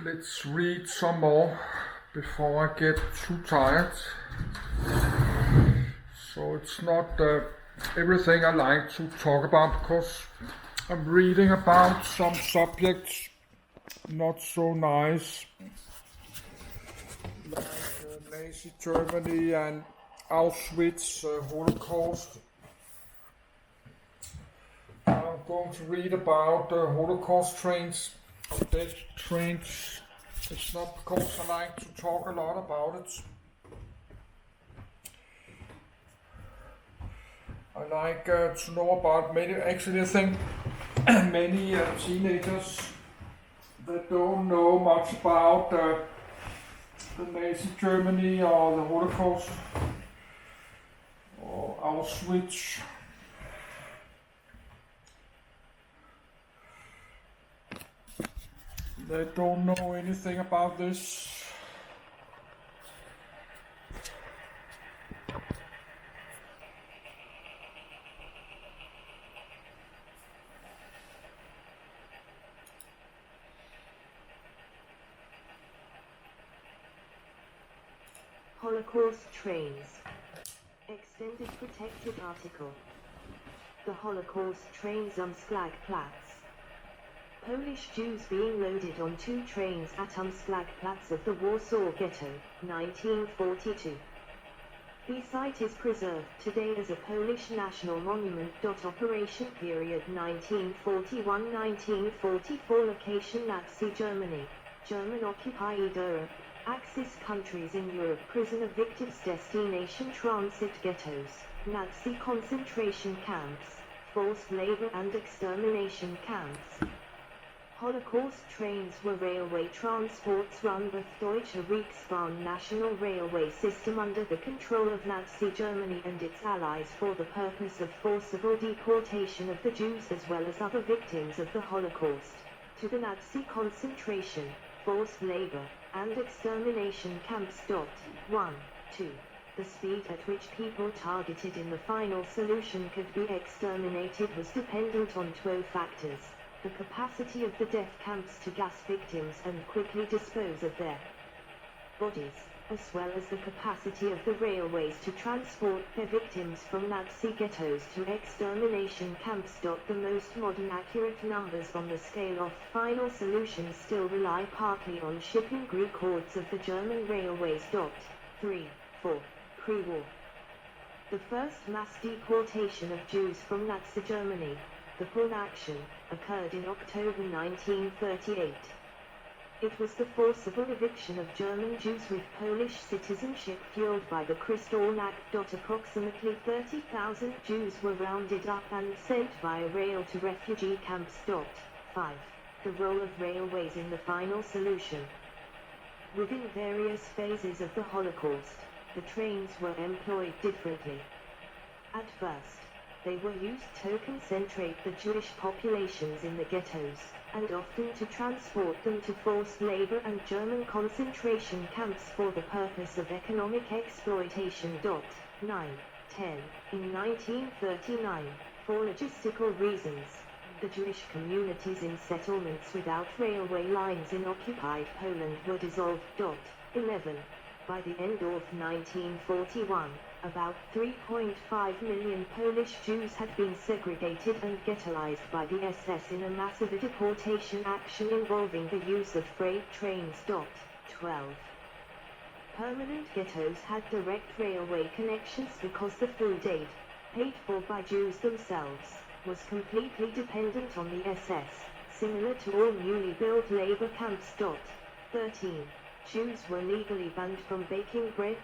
Let's read some more before I get too tired. So it's not everything I like to talk about because I'm reading about some subjects not so nice, like Nazi Germany and Auschwitz, Holocaust. I'm going to read about Holocaust trains, death trains. It's not because I like to talk a lot about it. I like to know about many, actually I think many teenagers that don't know much about the Nazi Germany or the Holocaust or Auschwitz. They don't know anything about this. Holocaust trains. Extended protected article. The Holocaust trains on Umschlagplatz. Polish Jews being loaded on two trains at Umschlagplatz of the Warsaw Ghetto, 1942. The site is preserved today as a Polish national monument. Operation period 1941-1944. Location Nazi Germany, German-occupied Europe. Axis countries in Europe. Prisoner victims. Destination transit ghettos, Nazi concentration camps, forced labor and extermination camps. Holocaust trains were railway transports run by Deutsche Reichsbahn national railway system under the control of Nazi Germany and its allies for the purpose of forcible deportation of the Jews as well as other victims of the Holocaust to the Nazi concentration, forced labor, and extermination camps. 1. 2. The speed at which people targeted in the final solution could be exterminated was dependent on 12 factors: the capacity of the death camps to gas victims and quickly dispose of their bodies, as well as the capacity of the railways to transport their victims from Nazi ghettos to extermination camps. The most modern accurate numbers on the scale of final solutions still rely partly on shipping records of the German railways. 3. 4. Pre-war. The first mass deportation of Jews from Nazi Germany, the Pulm action, occurred in October 1938. It was the forcible eviction of German Jews with Polish citizenship fueled by the Kristallnacht. Approximately 30,000 Jews were rounded up and sent via rail to refugee camps. 5. The role of railways in the final solution. Within various phases of the Holocaust, the trains were employed differently. At first, they were used to concentrate the Jewish populations in the ghettos, and often to transport them to forced labor and German concentration camps for the purpose of economic exploitation. 9. 10. In 1939, for logistical reasons, the Jewish communities in settlements without railway lines in occupied Poland were dissolved. 11. By the end of 1941, about 3.5 million Polish Jews had been segregated and ghettoized by the SS in a massive deportation action involving the use of freight trains. 12. Permanent ghettos had direct railway connections because the food aid, paid for by Jews themselves, was completely dependent on the SS, similar to all newly built labor camps. 13. Jews were legally banned from baking bread.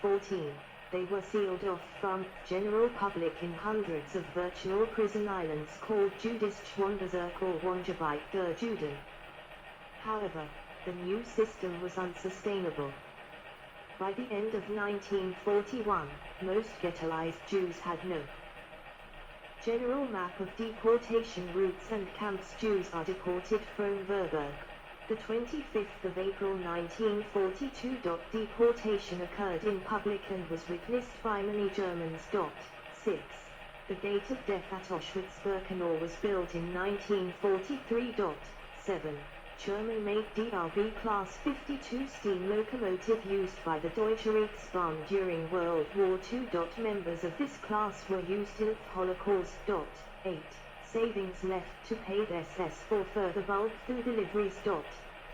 14. They were sealed off from general public in hundreds of virtual prison islands called Judische Wanderzirkel or Wanderbyte der Juden. However, the new system was unsustainable. By the end of 1941, most ghettoized Jews had no general map of deportation routes and camps. Jews are deported from Verberg. The 25th of April 1942. Deportation occurred in public and was witnessed by many Germans. 6. The gate of death at Auschwitz-Birkenau was built in 1943. 7. German-made DRB Class 52 steam locomotive used by the Deutsche Reichsbahn during World War II. Members of this class were used in the Holocaust. 8. Savings left to pay the SS for further bulk food deliveries.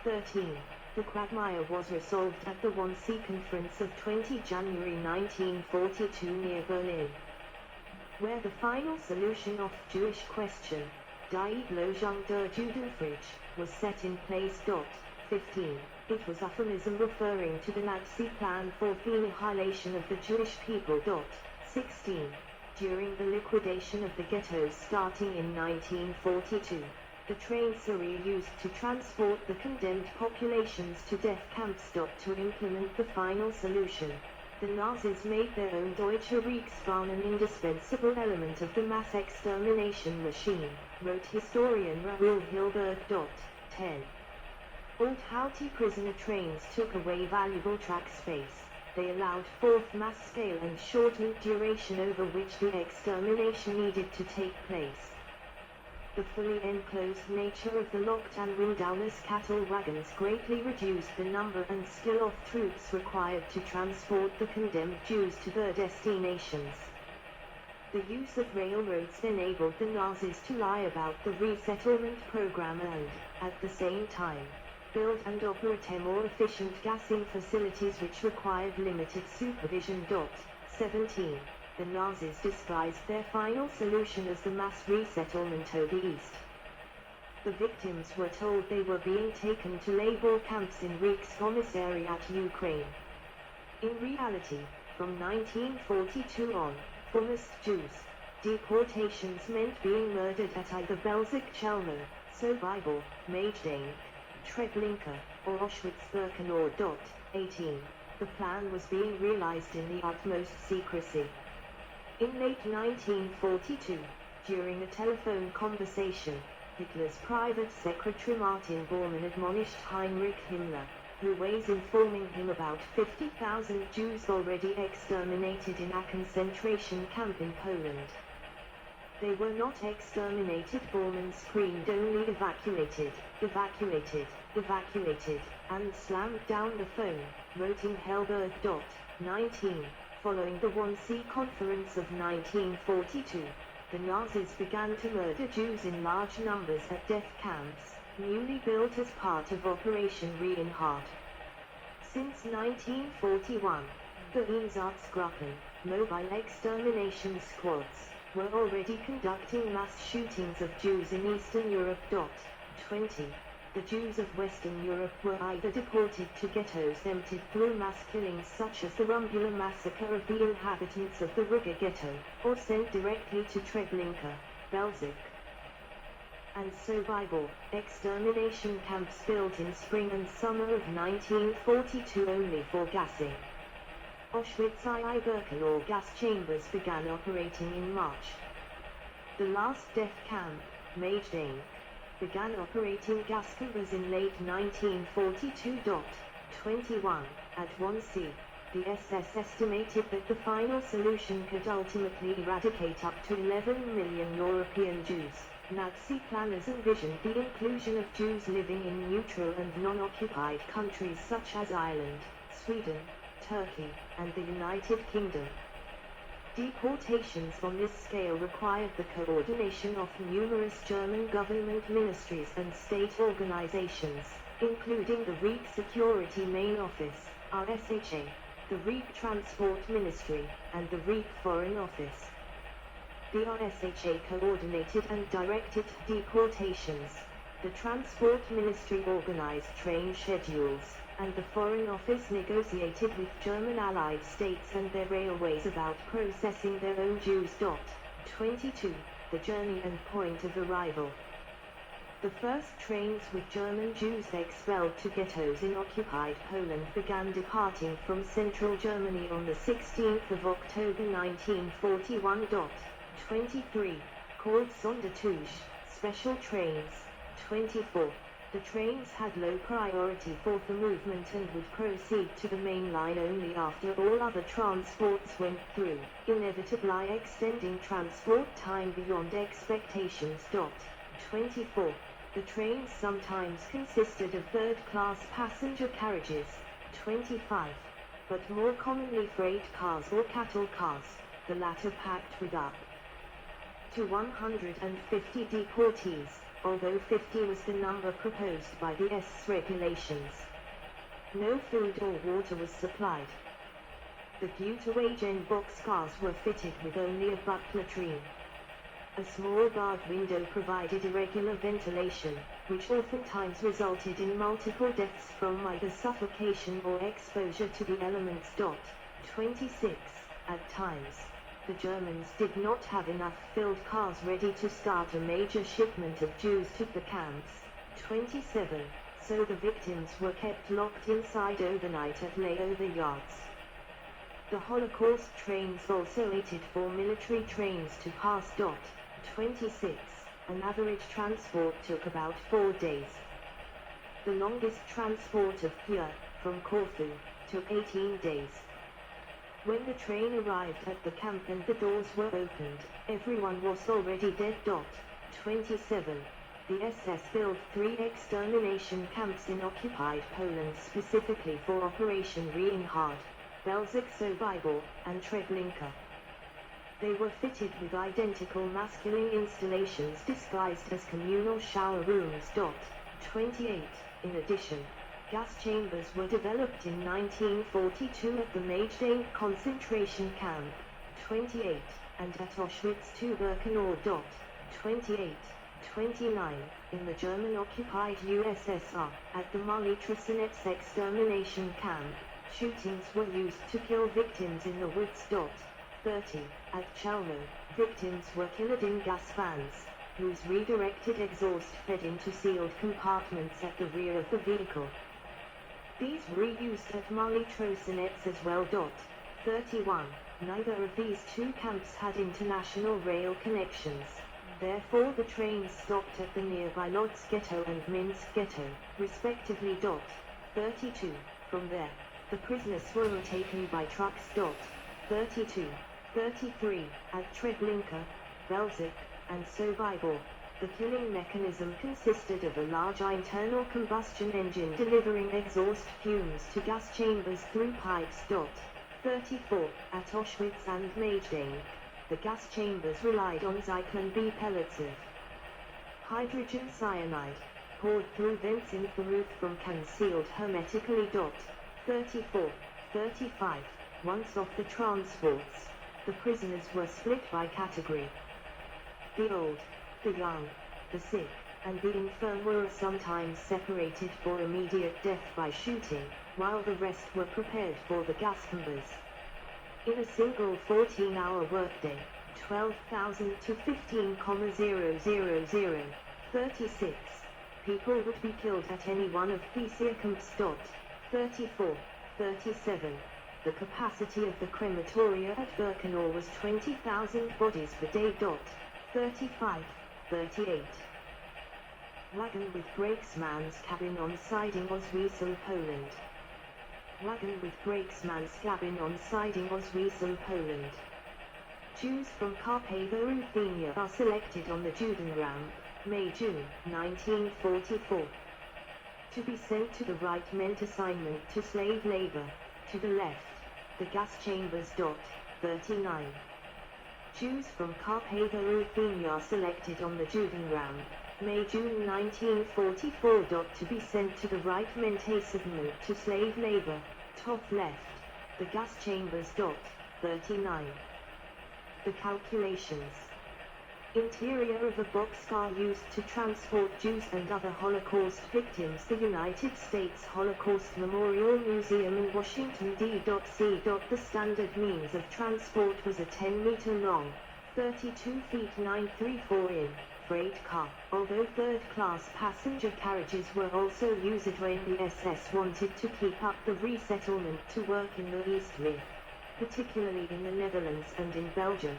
13. The quagmire was resolved at the Wannsee Conference of 20 January 1942 near Berlin, where the final solution of Jewish question, Die Lösung der Judenfrage, was set in place. 15. It was euphemism referring to the Nazi plan for the annihilation of the Jewish people. 16. During the liquidation of the ghettos starting in 1942, the trains were used to transport the condemned populations to death camps. To implement the final solution, the Nazis made their own Deutsche Reichsbahn an indispensable element of the mass extermination machine, wrote historian Raoul Hilberg. 10. Old Houghty prisoner trains took away valuable track space. They allowed fourth mass scale and shortened duration over which the extermination needed to take place. The fully enclosed nature of the locked and windowless cattle wagons greatly reduced the number and skill of troops required to transport the condemned Jews to their destinations. The use of railroads enabled the Nazis to lie about the resettlement program and, at the same time, build and operate more efficient gassing facilities which required limited supervision. 17. The Nazis disguised their final solution as the mass resettlement of the East. The victims were told they were being taken to labor camps in Reichskommissariat, Ukraine. In reality, from 1942 on, for most Jews, deportations meant being murdered at either Belzec Chelmno, Sobibor, Majdanek, Treblinka, or Auschwitz-Birkenau. 18. The plan was being realized in the utmost secrecy. In late 1942, during a telephone conversation, Hitler's private secretary Martin Bormann admonished Heinrich Himmler, who was informing him about 50,000 Jews already exterminated in a concentration camp in Poland. They were not exterminated, Bormann screamed, only evacuated, evacuated, evacuated, and slammed down the phone, wrote in Helberg. 19. Following the Wannsee Conference of 1942, the Nazis began to murder Jews in large numbers at death camps, newly built as part of Operation Reinhardt. Since 1941, the Einsatzgruppen, mobile extermination squads, were already conducting mass shootings of Jews in Eastern Europe. 20. The Jews of Western Europe were either deported to ghettos emptied through mass killings such as the Rumbula massacre of the inhabitants of the Riga ghetto, or sent directly to Treblinka, Belzec, and Sobibor, extermination camps built in spring and summer of 1942 only for gassing. Auschwitz-Birkenau gas chambers began operating in March. The last death camp, Majdanek, began operating gas chambers in late 1942. 21. At Wannsee, the SS estimated that the final solution could ultimately eradicate up to 11 million European Jews. Nazi planners envisioned the inclusion of Jews living in neutral and non-occupied countries such as Ireland, Sweden, Turkey, and the United Kingdom. Deportations on this scale required the coordination of numerous German government ministries and state organizations, including the Reich Security Main Office, RSHA, the Reich Transport Ministry, and the Reich Foreign Office. The RSHA coordinated and directed deportations, the Transport Ministry organized train schedules, and the Foreign Office negotiated with German allied states and their railways about processing their own Jews. 22. The journey and point of arrival. The first trains with German Jews expelled to ghettos in occupied Poland began departing from central Germany on the 16th of October 1941. 23. Called Sonderzüge, special trains. 24. The trains had low priority for the movement and would proceed to the main line only after all other transports went through, inevitably extending transport time beyond expectations. 24. The trains sometimes consisted of third-class passenger carriages, 25, but more commonly freight cars or cattle cars, the latter packed with up to 150 deportees, although 50 was the number proposed by the SS regulations. No food or water was supplied. The Butawage boxcars were fitted with only a butt latrine. A small barred window provided irregular ventilation, which oftentimes resulted in multiple deaths from either suffocation or exposure to the elements. 26. At times, the Germans did not have enough filled cars ready to start a major shipment of Jews to the camps. 27. So the victims were kept locked inside overnight at layover yards. The Holocaust trains also waited for military trains to pass. 26. An average transport took about 4 days. The longest transport of here, from Corfu, took 18 days. When the train arrived at the camp and the doors were opened, everyone was already dead. 27. The SS built 3 extermination camps in occupied Poland specifically for Operation Reinhard, Belzec Sobibor, and Treblinka. They were fitted with identical masculine installations disguised as communal shower rooms. 28. In addition, gas chambers were developed in 1942 at the Majdane concentration camp. 28. And at Auschwitz II-Birkenau. 28. 29. In the German-occupied USSR, at the Mali-Trasinets extermination camp, shootings were used to kill victims in the woods. 30. At Chelmno, victims were killed in gas vans, whose redirected exhaust fed into sealed compartments at the rear of the vehicle. These were used at Mali-Trasinets as well. 31. Neither of these two camps had international rail connections. Therefore the trains stopped at the nearby Lodz Ghetto and Minsk Ghetto, respectively. 32. From there, the prisoners were taken by trucks. 32. 33. At Treblinka, Belzec, and Sobibor, the killing mechanism consisted of a large internal combustion engine delivering exhaust fumes to gas chambers through pipes. 34. At Auschwitz and Majdane, the gas chambers relied on Zyklon B pellets of hydrogen cyanide, poured through vents in the roof from cans sealed hermetically. 34. 35. Once off the transports, the prisoners were split by category. The old, the young, the sick, and the infirm were sometimes separated for immediate death by shooting, while the rest were prepared for the gas chambers. In a single 14-hour workday, 12,000 to 15,000, 36 people would be killed at any one of these camps. 34. 37. The capacity of the crematoria at Birkenau was 20,000 bodies per day. 35. 38. Wagon with brakesman's cabin on siding Oswiecim, Poland. Wagon with brakesman's cabin on siding Oswiecim, Poland. Jews from Carpatho Ruthenia are selected on the Judenramp, May-June 1944. To be sent to the right meant assignment to slave labor. To the left, the gas chambers. 39. Jews from Carpatho Ruthenia are selected on the Judenramp, May-June 1944. To be sent to the right meant assignment to slave labor. Top left, the gas chambers. 39. The calculations. Interior of a boxcar used to transport Jews and other Holocaust victims. The United States Holocaust Memorial Museum in Washington, D.C. The standard means of transport was a 10-meter long, 32 feet 934 in, freight car, although third-class passenger carriages were also used when the SS wanted to keep up the resettlement to work in the East with, particularly in the Netherlands and in Belgium.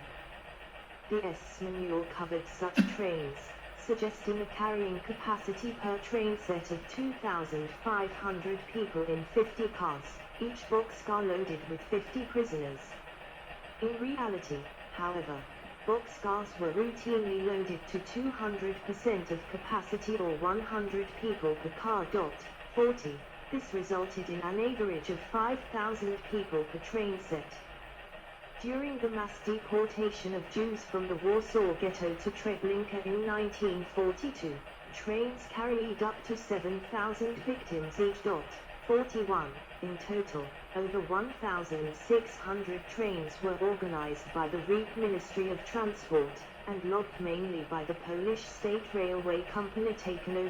The SS manual covered such trains, suggesting a carrying capacity per train set of 2,500 people in 50 cars, each boxcar loaded with 50 prisoners. In reality, however, Boxcars were routinely loaded to 200% of capacity or 100 people per car. 40. This resulted in an average of 5,000 people per train set. During the mass deportation of Jews from the Warsaw Ghetto to Treblinka in 1942, trains carried up to 7,000 victims each. 41. In total, over 1,600 trains were organized by the Reich Ministry of Transport, and logged mainly by the Polish State Railway Company taken over